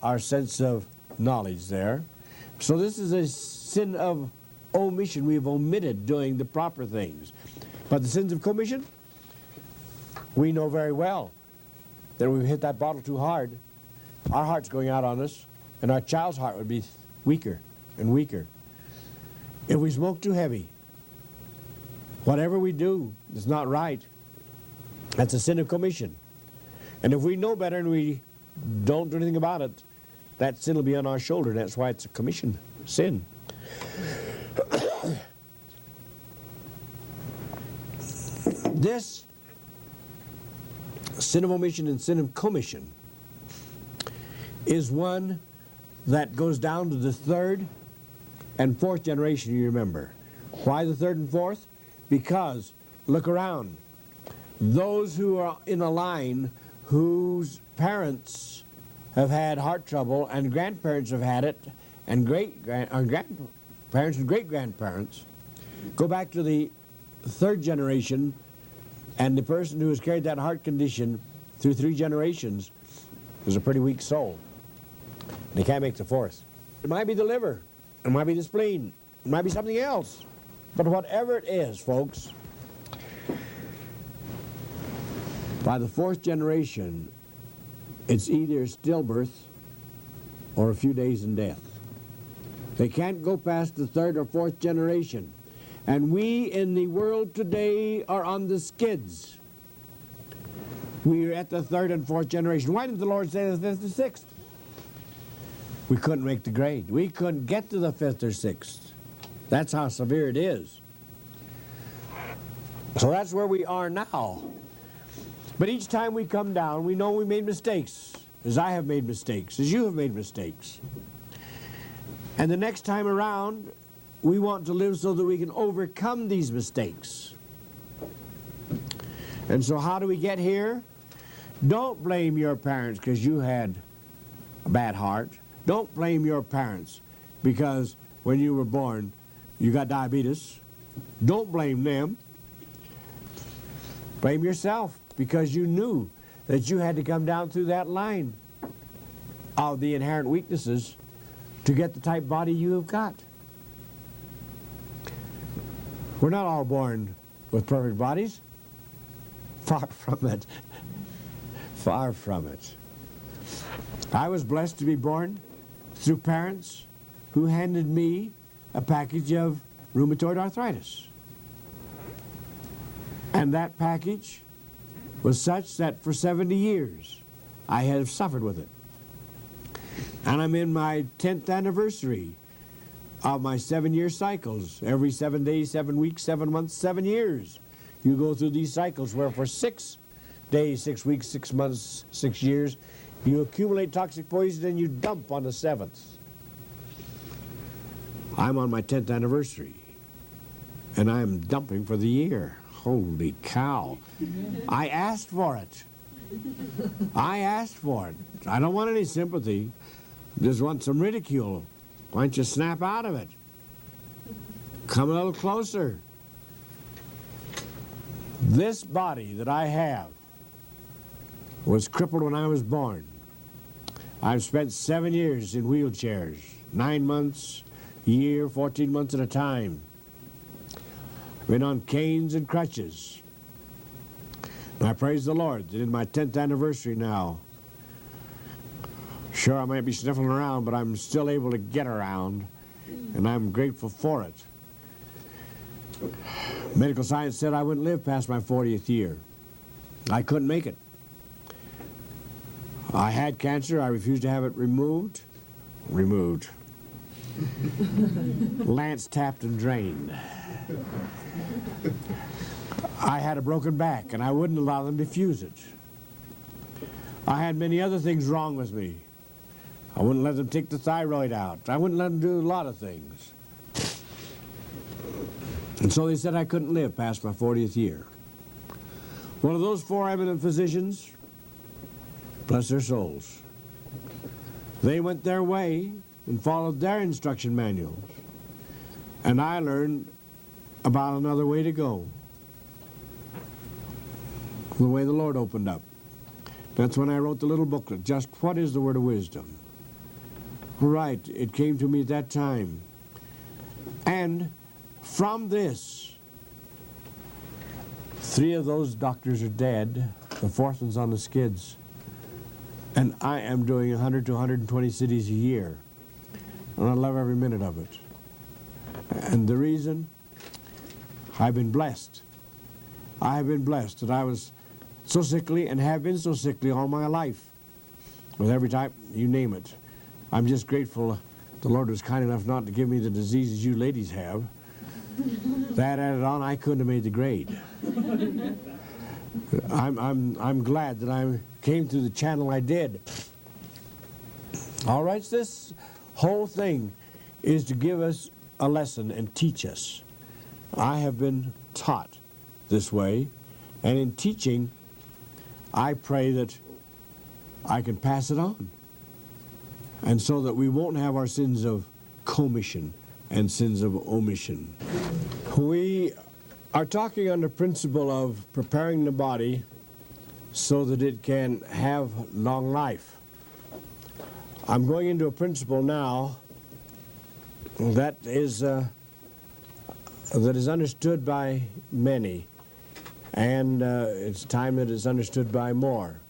our sense of knowledge there. So this is a sin of omission. We've omitted doing the proper things. But the sins of commission, we know very well that we've hit that bottle too hard. Our heart's going out on us, and our child's heart would be weaker and weaker. If we smoke too heavy, whatever we do is not right. That's a sin of commission. And if we know better and we don't do anything about it, that sin will be on our shoulder. That's why it's a commission sin. This sin of omission and sin of commission is one that goes down to the third and fourth generation, you remember. Why the third and fourth? Because, look around, those who are in a line whose parents have had heart trouble and grandparents have had it, and grandparents and great-grandparents, go back to the third generation, and the person who has carried that heart condition through 3 generations is a pretty weak soul. They can't make the fourth. It might be the liver, it might be the spleen, it might be something else. But whatever it is, folks, by the 4th generation, it's either stillbirth or a few days in death. They can't go past the 3rd or 4th generation. And we in the world today are on the skids. We are at the 3rd and 4th generation. Why did the Lord say the 5th or 6th? We couldn't make the grade. We couldn't get to the 5th or 6th. That's how severe it is. So that's where we are now. But each time we come down, we know we made mistakes, as I have made mistakes, as you have made mistakes. And the next time around, we want to live so that we can overcome these mistakes. And so how do we get here? Don't blame your parents because you had a bad heart. Don't blame your parents because when you were born, you got diabetes. Don't blame them. Blame yourself because you knew that you had to come down through that line of the inherent weaknesses to get the type body you have got. We're not all born with perfect bodies. Far from it. Far from it. I was blessed to be born through parents who handed me a package of rheumatoid arthritis. And that package was such that for 70 years I have suffered with it. And I'm in my 10th anniversary of my 7-year cycles. Every 7 days, 7 weeks, 7 months, 7 years. You go through these cycles where for 6 days, 6 weeks, 6 months, 6 years, you accumulate toxic poison and you dump on the 7th. I'm on my 10th anniversary, and I'm dumping for the year. Holy cow. I asked for it. I asked for it. I don't want any sympathy. Just want some ridicule. Why don't you snap out of it? Come a little closer. This body that I have was crippled when I was born. I've spent 7 years in wheelchairs, 9 months, a year, 14 months at a time. I've been on canes and crutches. And I praise the Lord that in my 10th anniversary now, sure I might be sniffling around, but I'm still able to get around, and I'm grateful for it. Medical science said I wouldn't live past my 40th year. I couldn't make it. I had cancer. I refused to have it removed. Removed. Lance tapped and drained. I had a broken back, and I wouldn't allow them to fuse it. I had many other things wrong with me. I wouldn't let them take the thyroid out. I wouldn't let them do a lot of things. And so they said I couldn't live past my 40th year. One of those 4 eminent physicians, bless their souls, they went their way and followed their instruction manuals. And I learned about another way to go. The way the Lord opened up. That's when I wrote the little booklet, Just What is the Word of Wisdom? Right, it came to me at that time. And from this, 3 of those doctors are dead. The 4th one's on the skids. And I am doing 100 to 120 cities a year. And I love every minute of it. And the reason, I've been blessed. I have been blessed that I was so sickly and have been so sickly all my life. With every type, you name it. I'm just grateful the Lord was kind enough not to give me the diseases you ladies have. That added on, I couldn't have made the grade. I'm glad that I came through the channel I did. All right, so this whole thing is to give us a lesson and teach us. I have been taught this way, and in teaching, I pray that I can pass it on, and so that we won't have our sins of commission and sins of omission. We are talking on the principle of preparing the body so that it can have long life. I'm going into a principle now that is understood by many, and it's time that it's understood by more.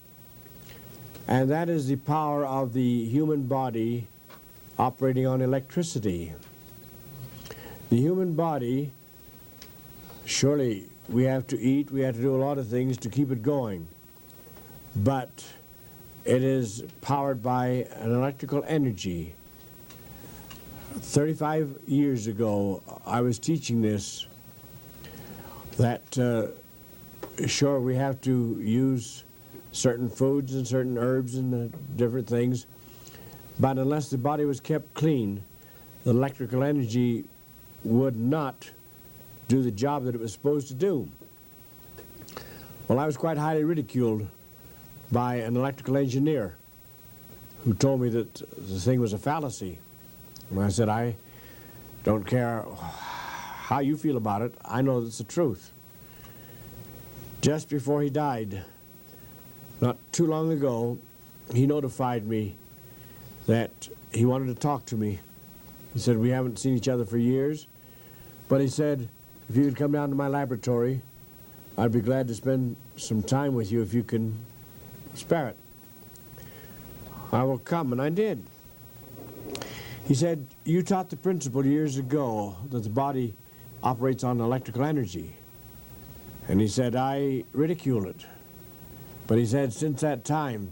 And that is the power of the human body operating on electricity. The human body, surely we have to eat, we have to do a lot of things to keep it going, but it is powered by an electrical energy. 35 years ago, I was teaching this, that sure, we have to use certain foods and certain herbs and different things, but unless the body was kept clean, the electrical energy would not do the job that it was supposed to do. Well, I was quite highly ridiculed by an electrical engineer who told me that the thing was a fallacy. And I said, I don't care how you feel about it, I know it's the truth. Just before he died, not too long ago, he notified me that he wanted to talk to me. He said, we haven't seen each other for years, but he said, if you could come down to my laboratory, I'd be glad to spend some time with you if you can spare it. I will come, and I did. He said, you taught the principle years ago that the body operates on electrical energy. And he said, I ridicule it. But he said, since that time,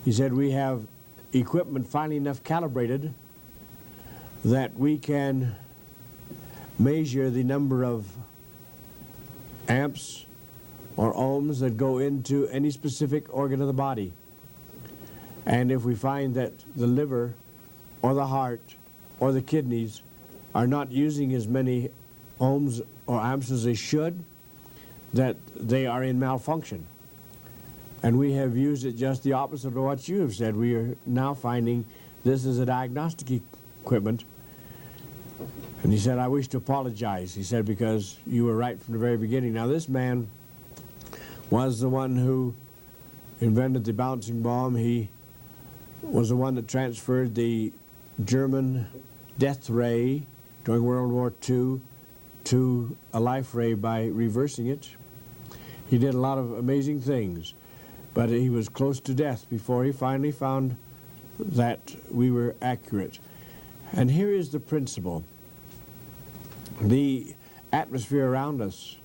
he said, we have equipment finely enough calibrated that we can measure the number of amps or ohms that go into any specific organ of the body. And if we find that the liver or the heart or the kidneys are not using as many ohms or amps as they should, that they are in malfunction. And we have used it just the opposite of what you have said. We are now finding this is a diagnostic equipment. And he said, I wish to apologize. He said, because you were right from the very beginning. Now, this man was the one who invented the bouncing bomb. He was the one that transferred the German death ray during World War II to a life ray by reversing it. He did a lot of amazing things, but he was close to death before he finally found that we were accurate. And here is the principle. The atmosphere around us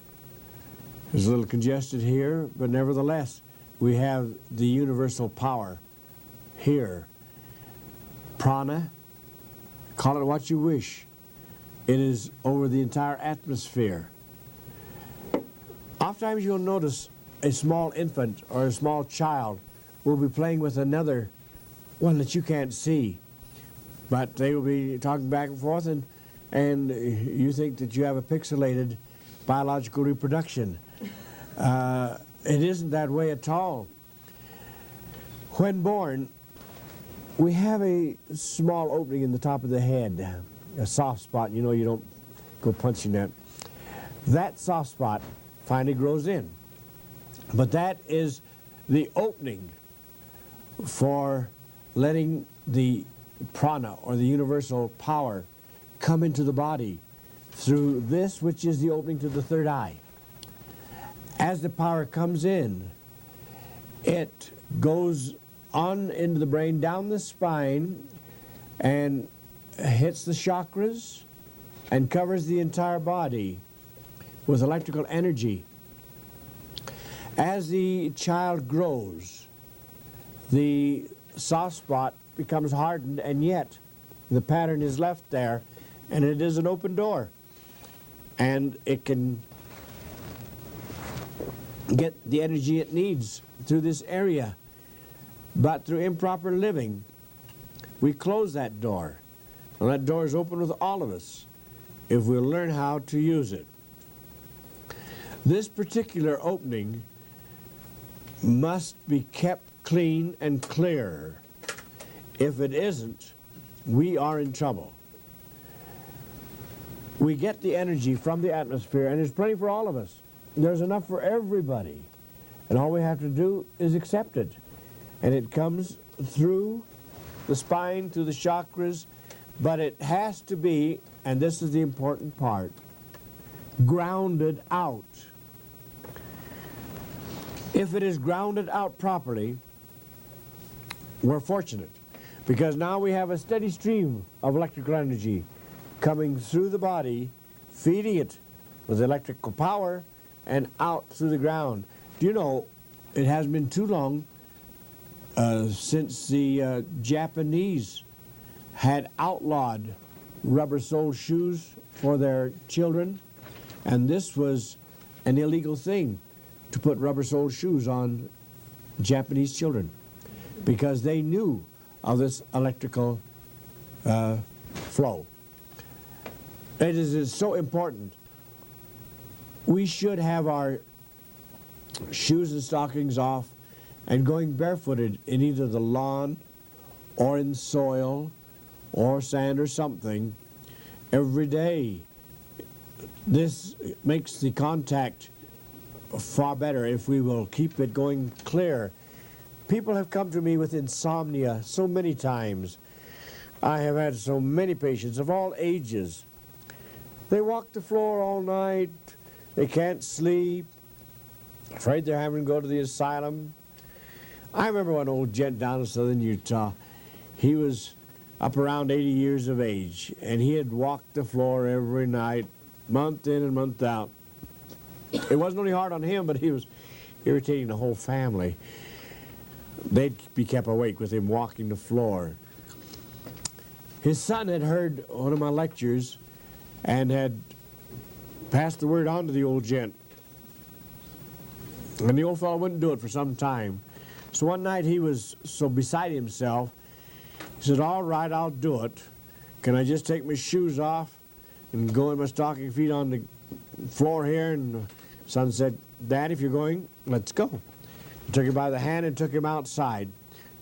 is a little congested here, but nevertheless, we have the universal power here. Prana, call it what you wish. It is over the entire atmosphere. Oftentimes you'll notice a small infant or a small child will be playing with another one that you can't see, but they will be talking back and forth, and you think that you have a pixelated biological reproduction. It isn't that way at all. When born, we have a small opening in the top of the head, a soft spot. You know, you don't go punching that. That soft spot finally grows in. But that is the opening for letting the prana, or the universal power, come into the body through this, which is the opening to the third eye. As the power comes in, it goes on into the brain, down the spine, and hits the chakras and covers the entire body with electrical energy. As the child grows, the soft spot becomes hardened, and yet the pattern is left there, and it is an open door. And it can get the energy it needs through this area. But through improper living, we close that door. And that door is open with all of us if we'll learn how to use it. This particular opening must be kept clean and clear. If it isn't, we are in trouble. We get the energy from the atmosphere, and there's plenty for all of us. There's enough for everybody. And all we have to do is accept it. And it comes through the spine, through the chakras, but it has to be, and this is the important part, grounded out. If it is grounded out properly, we're fortunate, because now we have a steady stream of electrical energy coming through the body, feeding it with electrical power, and out through the ground. Do you know, it hasn't been too long since the Japanese had outlawed rubber-soled shoes for their children, and this was an illegal thing to put rubber-soled shoes on Japanese children because they knew of this electrical flow. It is so important. We should have our shoes and stockings off and going barefooted in either the lawn or in soil or sand or something every day. This makes the contact far better if we will keep it going clear. People have come to me with insomnia so many times. I have had so many patients of all ages. They walk the floor all night, they can't sleep, afraid they're having to go to the asylum. I remember one old gent down in southern Utah. He was up around 80 years of age, and he had walked the floor every night, month in and month out. It wasn't only hard on him, but he was irritating the whole family. They'd be kept awake with him walking the floor. His son had heard one of my lectures and had passed the word on to the old gent. And the old fellow wouldn't do it for some time. So one night he was so beside himself, he said, "All right, I'll do it. Can I just take my shoes off and go in my stocking feet on the floor here?" And the son said, "Dad, if you're going, let's go." He took him by the hand and took him outside,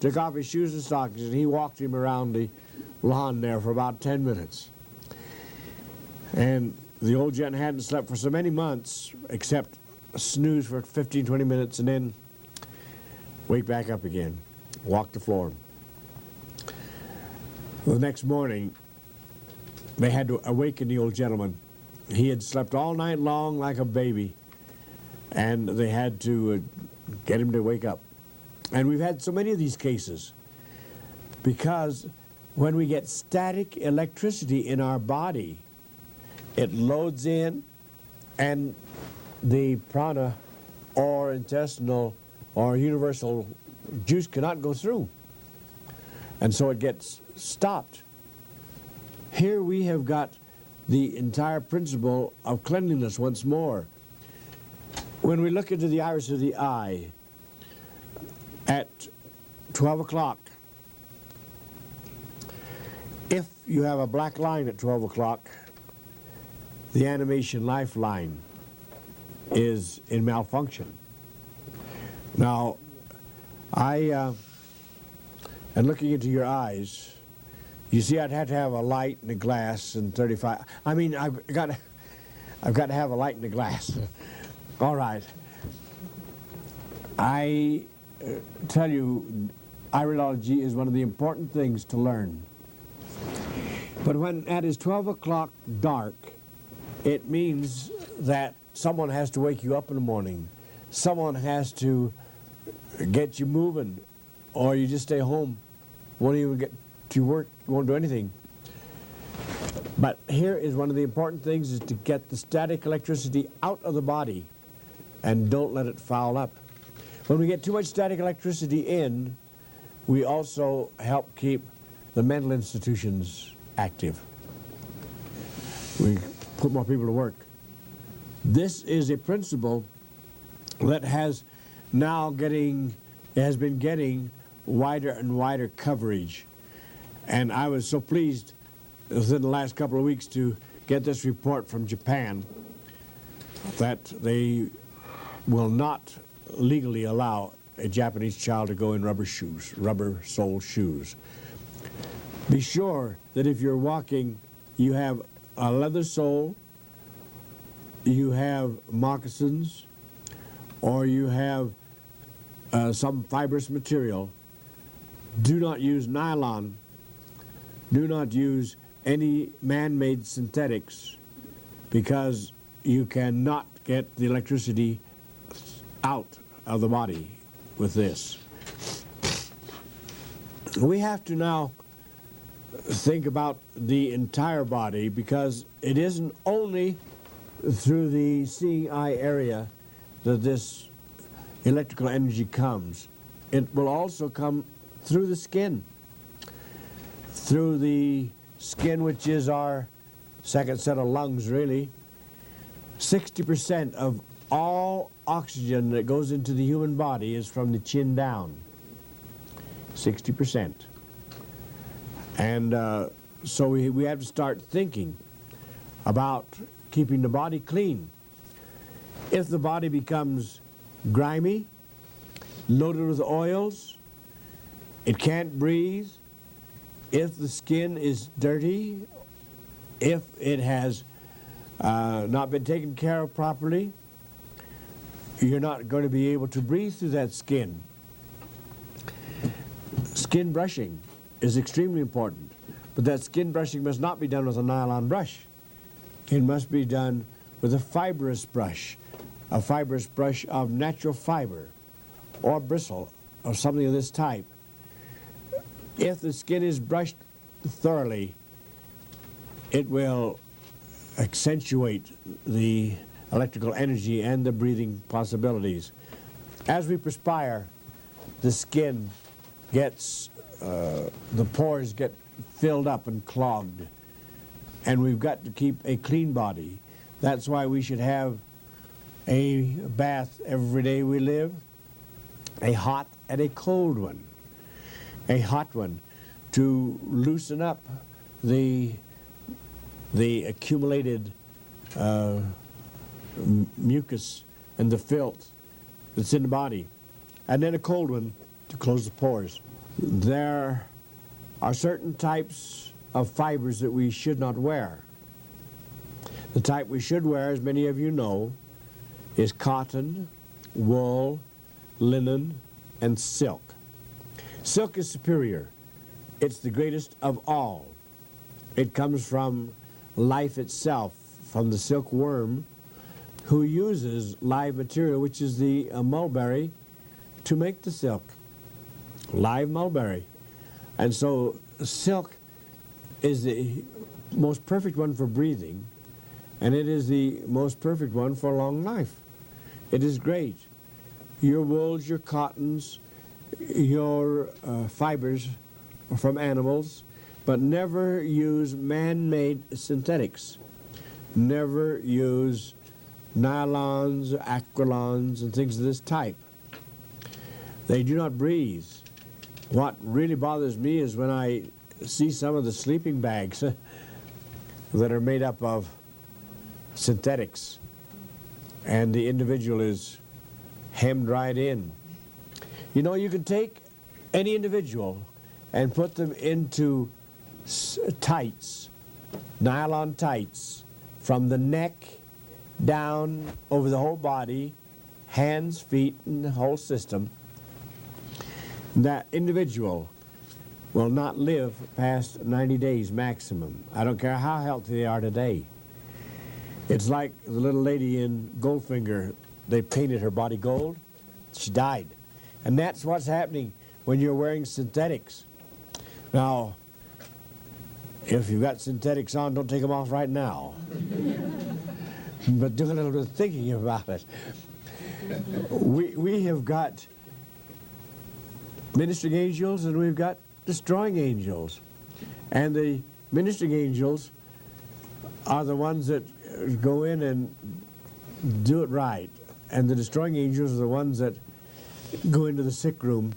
took off his shoes and stockings, and he walked him around the lawn there for about 10 minutes. And the old gent hadn't slept for so many months, except snooze for 15, 20 minutes, and then wake back up again, walk the floor. The next morning, they had to awaken the old gentleman. He had slept all night long like a baby, and they had to get him to wake up. And we've had so many of these cases because when we get static electricity in our body, it loads in, and the prana or intestinal or universal juice cannot go through. And so it gets stopped. Here we have got the entire principle of cleanliness once more. When we look into the iris of the eye at 12 o'clock, if you have a black line at 12 o'clock, the animation lifeline is in malfunction. Now, and looking into your eyes, you see I'd have to have a light and a glass and 35. I mean, I've got to have a light and a glass. All right. I tell you, iridology is one of the important things to learn. But when it is 12 o'clock dark, it means that someone has to wake you up in the morning. Someone has to get you moving, or you just stay home, won't even get to work, won't do anything. But here is one of the important things, is to get the static electricity out of the body and don't let it foul up. When we get too much static electricity in, we also help keep the mental institutions active. We put more people to work. This is a principle that has been getting wider and wider coverage. And I was so pleased within the last couple of weeks to get this report from Japan that they will not legally allow a Japanese child to go in rubber-sole shoes. Be sure that if you're walking, you have a leather sole, you have moccasins, or you have some fibrous material. Do not use nylon. Do not use any man-made synthetics, because you cannot get the electricity out of the body with this. We have to now think about the entire body, because it isn't only through the seeing eye area that this electrical energy comes. It will also come through the skin. Through the skin, which is our second set of lungs, really. 60% of all oxygen that goes into the human body is from the chin down. 60%. And so we have to start thinking about keeping the body clean. If the body becomes grimy, loaded with oils, it can't breathe, if the skin is dirty, if it has not been taken care of properly, you're not going to be able to breathe through that skin. Skin brushing is extremely important, but that skin brushing must not be done with a nylon brush. It must be done with a fibrous brush of natural fiber or bristle or something of this type. If the skin is brushed thoroughly, it will accentuate the electrical energy and the breathing possibilities. As we perspire, the skin gets, the pores get filled up and clogged, and we've got to keep a clean body. That's why we should have a bath every day we live, a hot and a cold one. A hot one to loosen up the accumulated mucus and the filth that's in the body, and then a cold one to close the pores. There are certain types of fibers that we should not wear. The type we should wear, as many of you know, is cotton, wool, linen, and silk. Silk is superior. It's the greatest of all. It comes from life itself, from the silkworm, who uses live material, which is the mulberry, to make the silk. Live mulberry. And so silk is the most perfect one for breathing, and it is the most perfect one for long life. It is great. Your wools, your cottons, your fibers from animals, but never use man-made synthetics. Never use nylons, aquilons, and things of this type. They do not breathe. What really bothers me is when I see some of the sleeping bags that are made up of synthetics, and the individual is hemmed right in. You know, you can take any individual and put them into tights, nylon tights, from the neck down over the whole body, hands, feet, and the whole system. That individual will not live past 90 days maximum. I don't care how healthy they are today. It's like the little lady in Goldfinger. They painted her body gold. She died. And that's what's happening when you're wearing synthetics. Now, if you've got synthetics on, don't take them off right now. But do a little bit of thinking about it. We have got ministering angels and we've got destroying angels. And the ministering angels are the ones that go in and do it right. And the destroying angels are the ones that go into the sick room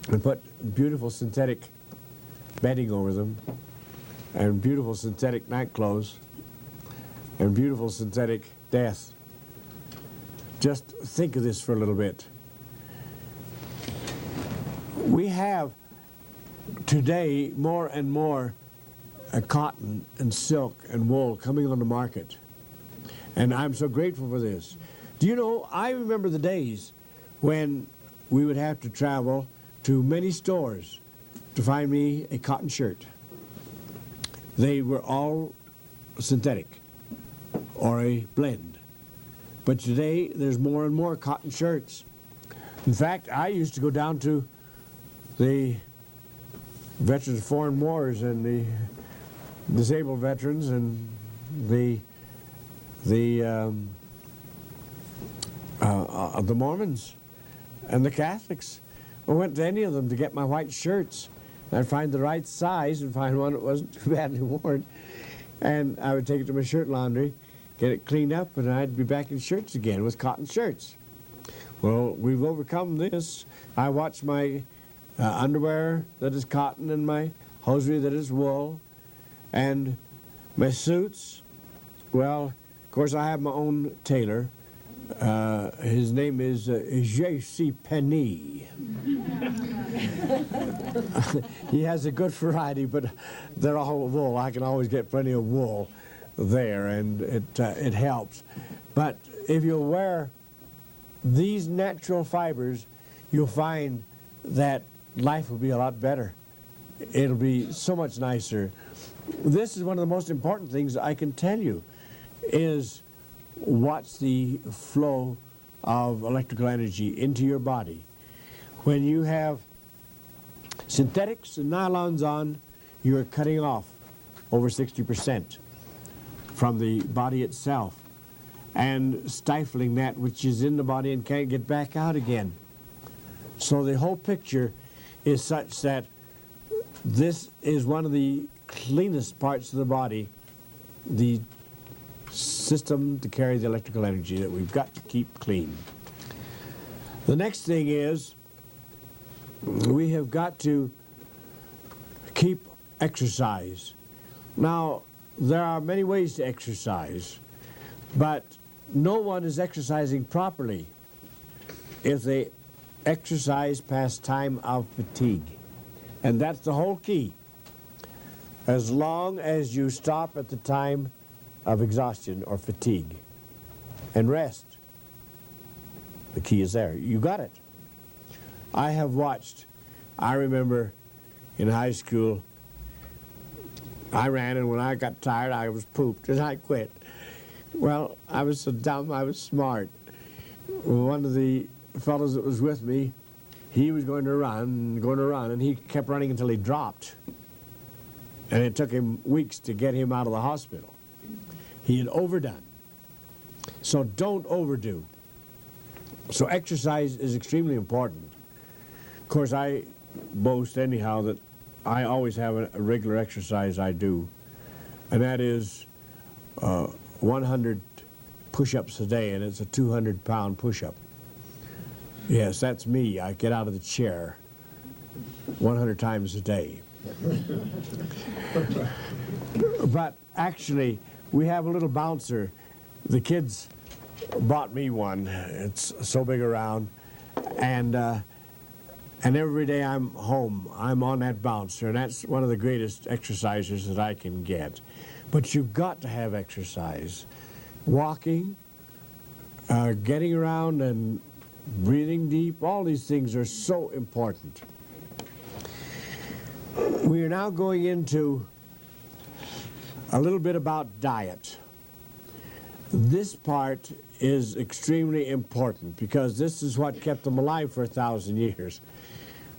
and put beautiful synthetic bedding over them, and beautiful synthetic night clothes, and beautiful synthetic death. Just think of this for a little bit. We have today more and more cotton and silk and wool coming on the market. And I'm so grateful for this. Do you know, I remember the days when we would have to travel to many stores to find me a cotton shirt. They were all synthetic or a blend. But today there's more and more cotton shirts. In fact, I used to go down to the Veterans of Foreign Wars and the disabled veterans and the Mormons and the Catholics. I went to any of them to get my white shirts. I'd find the right size and find one that wasn't too badly worn. And I would take it to my shirt laundry, get it cleaned up, and I'd be back in shirts again with cotton shirts. Well, we've overcome this. I watch my underwear that is cotton and my hosiery that is wool. And my suits, well, of course I have my own tailor. His name is J.C. Penny. He has a good variety, but they're all wool. I can always get plenty of wool there, and it helps. But if you wear these natural fibers, you'll find that life will be a lot better. It'll be so much nicer. This is one of the most important things I can tell you, is watch the flow of electrical energy into your body. When you have synthetics and nylons on, you're cutting off over 60% from the body itself and stifling that which is in the body and can't get back out again. So the whole picture is such that this is one of the cleanest parts of the body, the system to carry the electrical energy that we've got to keep clean. The next thing is we have got to keep exercise. Now, there are many ways to exercise, but no one is exercising properly if they exercise past time of fatigue. And that's the whole key. As long as you stop at the time of exhaustion or fatigue and rest, the key is there. You got it. I have watched, I remember in high school, I ran, and when I got tired, I was pooped, and I quit. Well, I was so dumb, I was smart. One of the fellows that was with me, he was going to run, and he kept running until he dropped. And it took him weeks to get him out of the hospital. He had overdone. So don't overdo. So exercise is extremely important. Of course, I boast anyhow that I always have a regular exercise I do, and that is 100 push-ups a day, and it's a 200-pound push-up. Yes, that's me. I get out of the chair 100 times a day. But actually, we have a little bouncer. The kids bought me one. It's so big around, and every day I'm home, I'm on that bouncer, and that's one of the greatest exercises that I can get. But you've got to have exercise. Walking, getting around and breathing deep, all these things are so important. We are now going into a little bit about diet. This part is extremely important because this is what kept them alive for 1,000 years.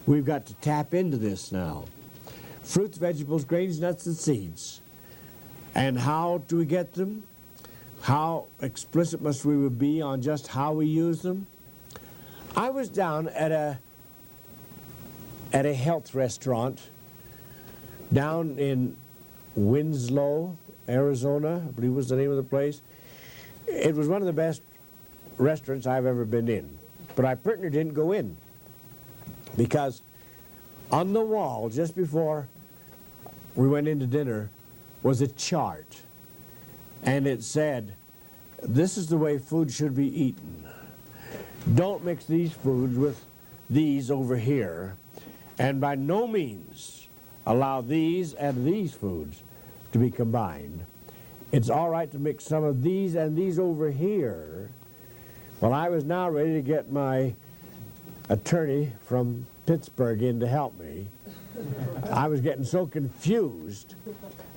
We've got to tap into this now. Fruits, vegetables, grains, nuts, and seeds. And how do we get them? How explicit must we be on just how we use them? I was down at a health restaurant down in Winslow, Arizona, I believe was the name of the place. It was one of the best restaurants I've ever been in, but I partner didn't go in because on the wall just before we went into dinner was a chart, and it said, this is the way food should be eaten. Don't mix these foods with these over here, and by no means allow these and these foods to be combined. It's all right to mix some of these and these over here. Well, I was now ready to get my attorney from Pittsburgh in to help me. I was getting so confused.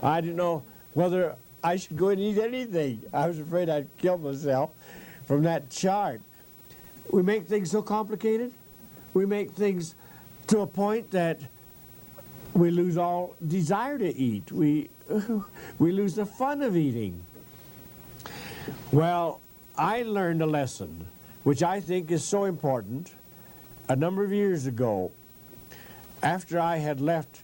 I didn't know whether I should go and eat anything. I was afraid I'd kill myself from that chart. We make things so complicated. We make things to a point that we lose all desire to eat. We lose the fun of eating. Well, I learned a lesson, which I think is so important, a number of years ago. After I had left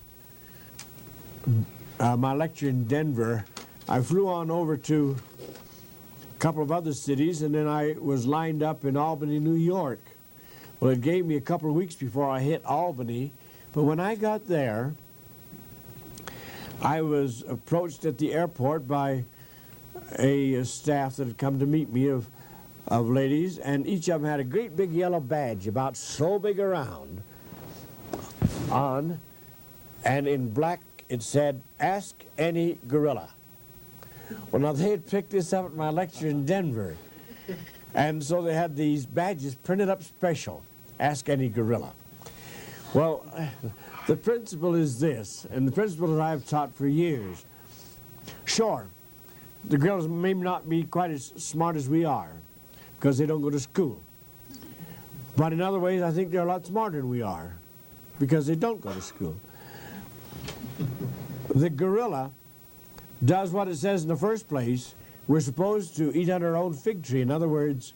my lecture in Denver, I flew on over to a couple of other cities, and then I was lined up in Albany, New York. Well, it gave me a couple of weeks before I hit Albany, but when I got there, I was approached at the airport by a staff that had come to meet me of ladies, and each of them had a great big yellow badge about so big around on, and in black it said, "Ask any gorilla." Well, now they had picked this up at my lecture in Denver, and so they had these badges printed up special, "Ask any gorilla." Well, the principle is this, and the principle that I've taught for years. Sure, the gorillas may not be quite as smart as we are because they don't go to school. But in other ways, I think they're a lot smarter than we are because they don't go to school. The gorilla does what it says in the first place. We're supposed to eat under our own fig tree. In other words,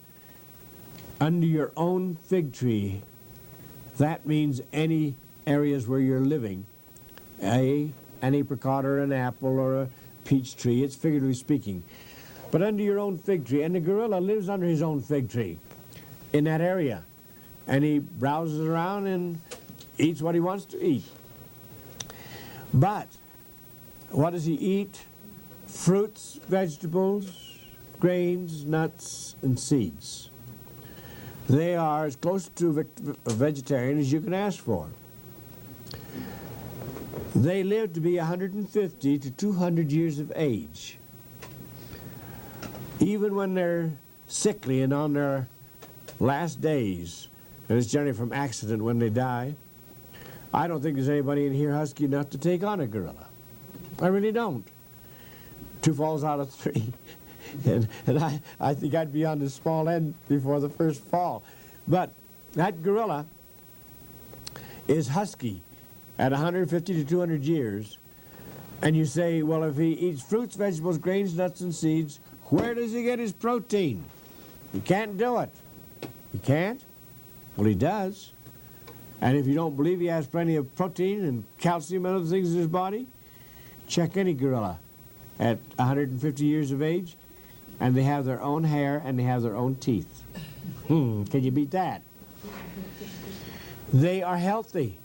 under your own fig tree. That means any areas where you're living, an apricot or an apple or a peach tree, it's figuratively speaking. But under your own fig tree, and the gorilla lives under his own fig tree in that area. And he browses around and eats what he wants to eat. But what does he eat? Fruits, vegetables, grains, nuts, and seeds. They are as close to a vegetarian as you can ask for. They live to be 150 to 200 years of age. Even when they're sickly and on their last days, and it's generally from accident when they die, I don't think there's anybody in here husky enough to take on a gorilla. I really don't. 2 falls out of 3. And I think I'd be on the small end before the first fall. But that gorilla is husky at 150 to 200 years. And you say, well, if he eats fruits, vegetables, grains, nuts, and seeds, where does he get his protein? He can't do it. He can't? Well, he does. And if you don't believe he has plenty of protein and calcium and other things in his body, check any gorilla at 150 years of age. And they have their own hair, and they have their own teeth. Can you beat that? They are healthy.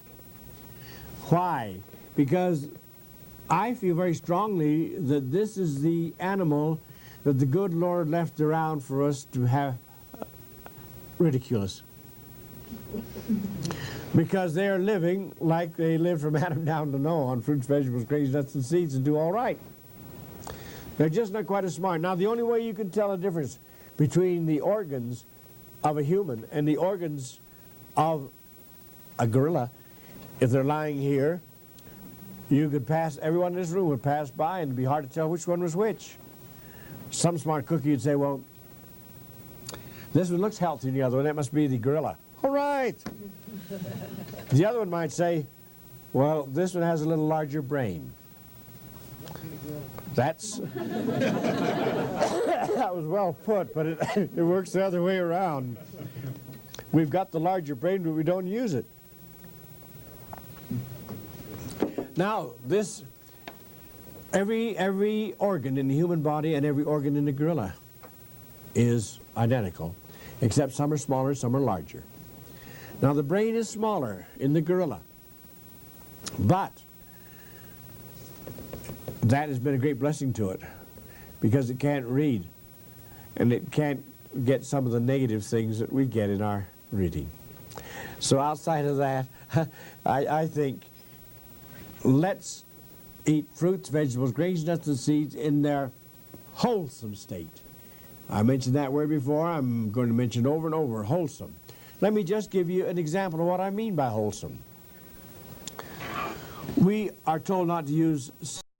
Why? Because I feel very strongly that this is the animal that the good Lord left around for us to have ridicule us. Because they are living like they lived from Adam down to Noah on fruits, vegetables, grains, nuts, and seeds and do all right. They're just not quite as smart. Now, the only way you can tell a difference between the organs of a human and the organs of a gorilla, if they're lying here You could pass, everyone in this room would pass by and it'd be hard to tell which one was which. Some smart cookie would say, well, this one looks healthy and the other one, that must be the gorilla. All right. The other one might say, well, this one has a little larger brain. That's, that was well put, but it works the other way around. We've got the larger brain, but we don't use it. Now, this, every organ in the human body and every organ in the gorilla is identical, except some are smaller, some are larger. Now, the brain is smaller in the gorilla, but that has been a great blessing to it because it can't read and it can't get some of the negative things that we get in our reading. So outside of that, I think let's eat fruits, vegetables, grains, nuts, and seeds in their wholesome state. I mentioned that word before. I'm going to mention it over and over, wholesome. Let me just give you an example of what I mean by wholesome. We are told not to use